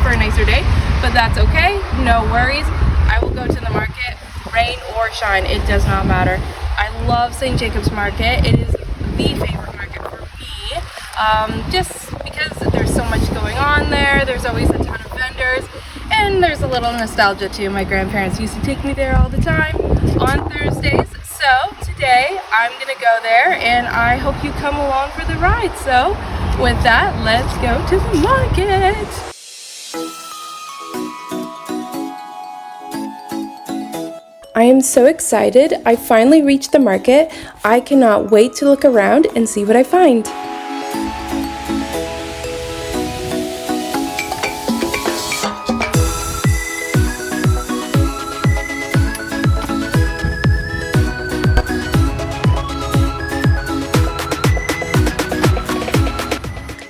for a nicer day, but that's okay, no worries. I will go to the market, rain or shine, it does not matter. I love St. Jacob's Market. It is the favorite market for me, just because there's so much going on there. There's always a ton of vendors, and there's a little nostalgia too. My grandparents used to take me there all the time on Thursdays. So today I'm gonna go there, and I hope you come along for the ride. So with that, let's go to the market. I am so excited. I finally reached the market. I cannot wait to look around and see what I find.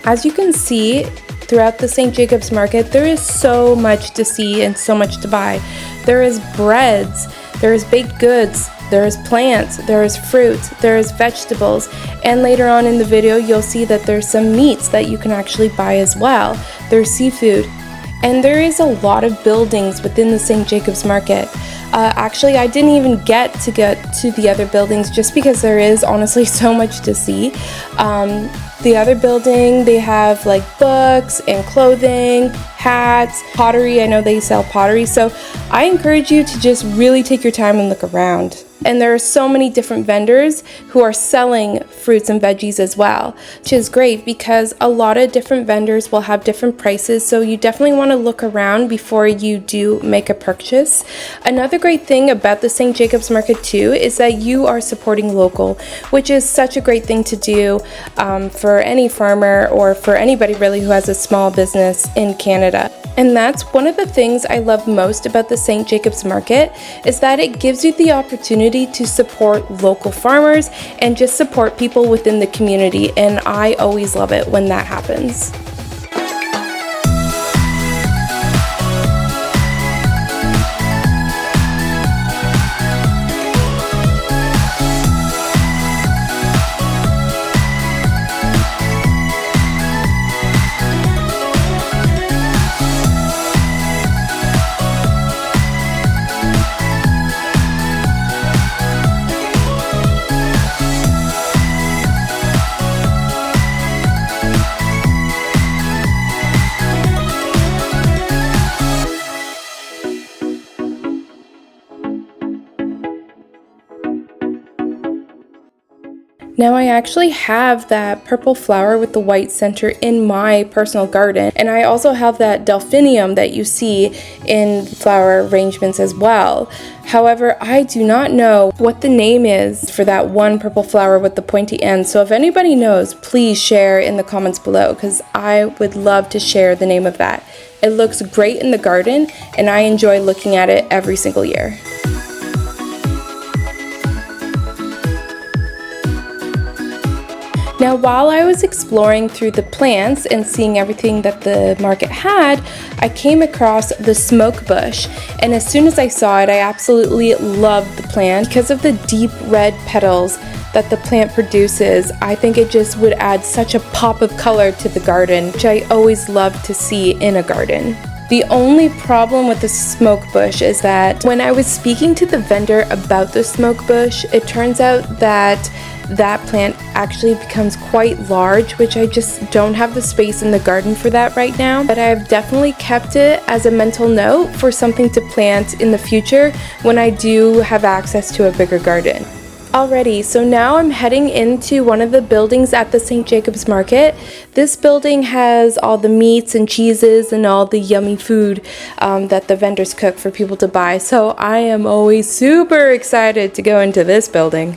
As you can see, throughout the St. Jacob's Market, there is so much to see and so much to buy. There is breads, there is baked goods, there is plants, there is fruits, there is vegetables, and later on in the video you'll see that there's some meats that you can actually buy as well. There's seafood, and there is a lot of buildings within the St. Jacob's Market. Actually, I didn't even get to the other buildings just because there is honestly so much to see. The other building, they have like books and clothing, hats, pottery. I know they sell pottery, so I encourage you to just really take your time and look around. And there are so many different vendors who are selling fruits and veggies as well, which is great because a lot of different vendors will have different prices, so you definitely want to look around before you do make a purchase. Another great thing about the St. Jacob's Market too is that you are supporting local, which is such a great thing to do for any farmer or for anybody really who has a small business in Canada. And that's one of the things I love most about the St. Jacob's Market is that it gives you the opportunity to support local farmers and just support people within the community, and I always love it when that happens. Now I actually have that purple flower with the white center in my personal garden, and I also have that delphinium that you see in flower arrangements as well. However, I do not know what the name is for that one purple flower with the pointy end, so if anybody knows, please share in the comments below because I would love to share the name of that. It looks great in the garden and I enjoy looking at it every single year. Now, while I was exploring through the plants and seeing everything that the market had, I came across the smoke bush, and as soon as I saw it, I absolutely loved the plant. Because of the deep red petals that the plant produces, I think it just would add such a pop of color to the garden, which I always love to see in a garden. The only problem with the smoke bush is that when I was speaking to the vendor about the smoke bush, it turns out that that plant actually becomes quite large, which I just don't have the space in the garden for that right now. But I've definitely kept it as a mental note for something to plant in the future when I do have access to a bigger garden. Alrighty, so now I'm heading into one of the buildings at the St. Jacob's Market. This building has all the meats and cheeses and all the yummy food that the vendors cook for people to buy. So I am always super excited to go into this building.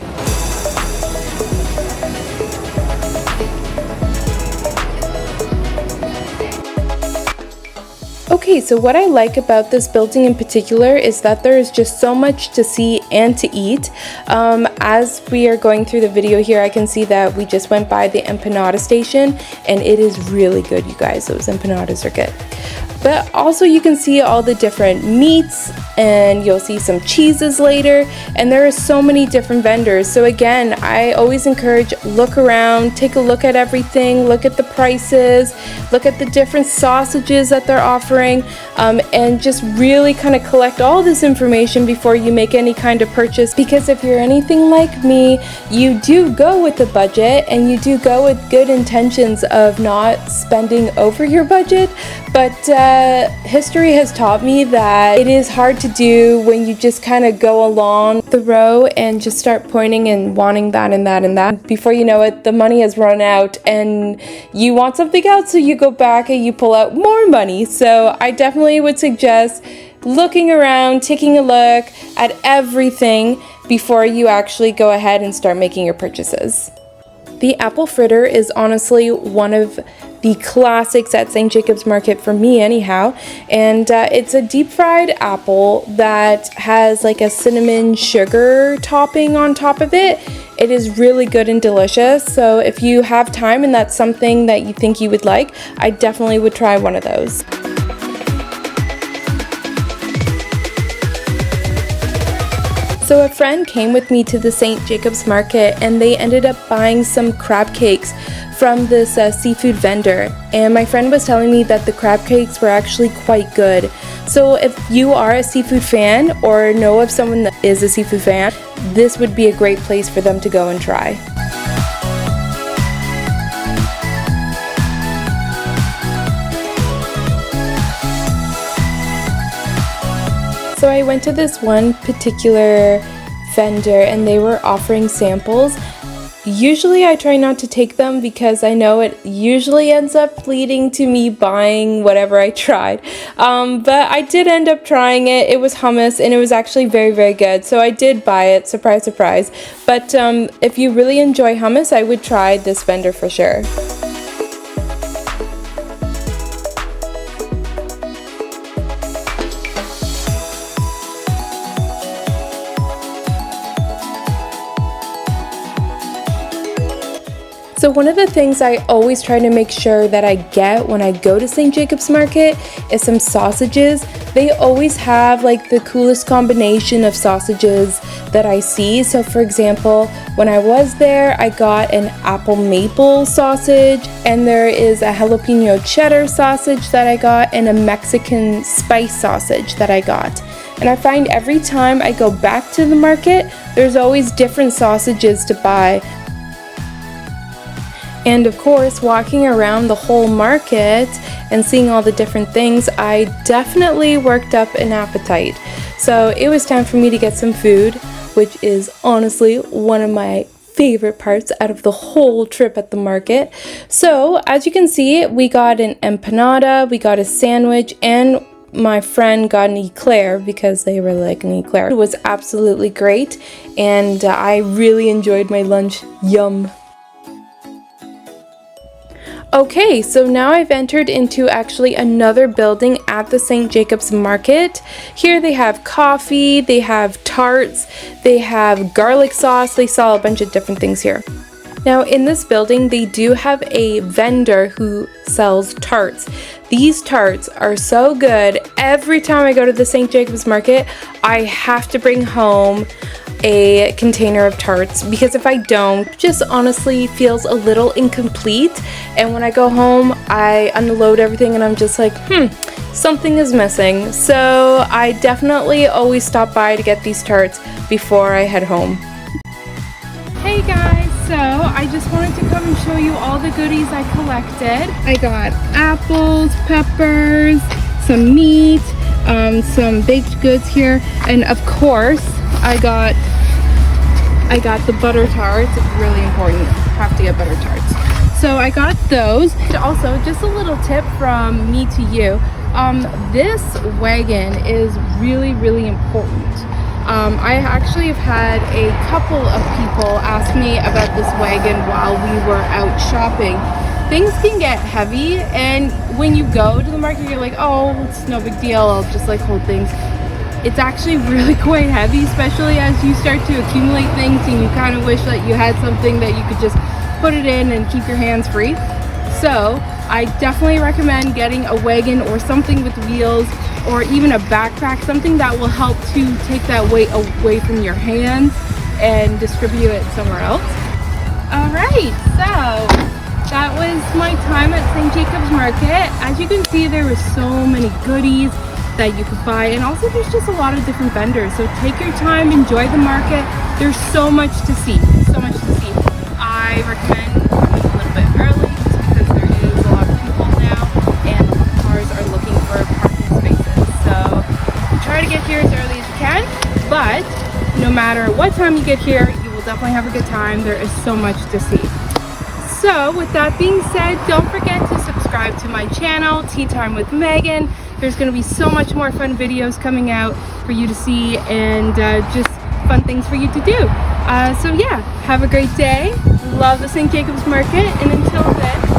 Okay, so what I like about this building in particular is that there is just so much to see and to eat. As we are going through the video here, I can see that we just went by the empanada station, and it is really good, you guys. Those empanadas are good. But also you can see all the different meats, and you'll see some cheeses later, and there are so many different vendors. So again, I always encourage, look around, take a look at everything, look at the prices, look at the different sausages that they're offering, and just really kind of collect all this information before you make any kind of purchase. Because if you're anything like me, you do go with a budget, and you do go with good intentions of not spending over your budget, but history has taught me that it is hard to do when you just kind of go along the row and just start pointing and wanting that and that and that. Before you know it, the money has run out and you want something else, so you go back and you pull out more money. So I definitely would suggest looking around, taking a look at everything before you actually go ahead and start making your purchases. The apple fritter is honestly one of the classics at St. Jacobs Market for me anyhow, and it's a deep fried apple that has like a cinnamon sugar topping on top of it. It is really good and delicious, so if you have time and that's something that you think you would like, I definitely would try one of those. So a friend came with me to the St. Jacobs Market, and they ended up buying some crab cakes from this seafood vendor, and my friend was telling me that the crab cakes were actually quite good. So if you are a seafood fan or know of someone that is a seafood fan, this would be a great place for them to go and try. So I went to this one particular vendor and they were offering samples. Usually I try not to take them because I know it usually ends up leading to me buying whatever I tried. But I did end up trying it. It was hummus and it was actually very, very good. So I did buy it, surprise, surprise. But if you really enjoy hummus, I would try this vendor for sure. So one of the things I always try to make sure that I get when I go to St. Jacobs Market is some sausages. They always have like the coolest combination of sausages that I see. So for example, when I was there, I got an apple maple sausage, and there is a jalapeno cheddar sausage that I got, and a Mexican spice sausage that I got. And I find every time I go back to the market, there's always different sausages to buy. And of course, walking around the whole market and seeing all the different things, I definitely worked up an appetite. So it was time for me to get some food, which is honestly one of my favorite parts out of the whole trip at the market. So as you can see, we got an empanada, we got a sandwich, and my friend got an eclair because they really like an eclair. It was absolutely great, and I really enjoyed my lunch. Yum. Okay, so now I've entered into actually another building at the St. Jacobs Market. Here they have coffee, they have tarts, they have garlic sauce, they sell a bunch of different things here. Now in this building, they do have a vendor who sells tarts. These tarts are so good. Every time I go to the St. Jacobs Market, I have to bring home a container of tarts, because if I don't, it just honestly feels a little incomplete. And when I go home, I unload everything and I'm just like, something is missing. So I definitely always stop by to get these tarts before I head home. Hey guys, so I just wanted to come and show you all the goodies I collected. I got apples, peppers, some meat, some baked goods here, and of course I got the butter tarts. It's really important, have to get butter tarts. So I got those. And also, just a little tip from me to you, this wagon is really, really important. I actually have had a couple of people ask me about this wagon while we were out shopping. Things can get heavy, and when you go to the market, you're like, oh, it's no big deal, I'll just like hold things. It's actually really quite heavy, especially as you start to accumulate things and you kind of wish that you had something that you could just put it in and keep your hands free. So I definitely recommend getting a wagon or something with wheels, or even a backpack, something that will help to take that weight away from your hands and distribute it somewhere else. Alright, so that was my time at St. Jacob's Market. As you can see, there were so many goodies that you could buy, and also there's just a lot of different vendors. So take your time, enjoy the market. There's so much to see, so much to see. I recommend coming a little bit early just because there is a lot of people now and cars are looking for parking spaces. So try to get here as early as you can, but no matter what time you get here, you will definitely have a good time. There is so much to see. So with that being said, don't forget to subscribe to my channel, Tea Time with Megan. There's going to be so much more fun videos coming out for you to see, and just fun things for you to do. So yeah, have a great day. Love the St. Jacob's Market, and until then,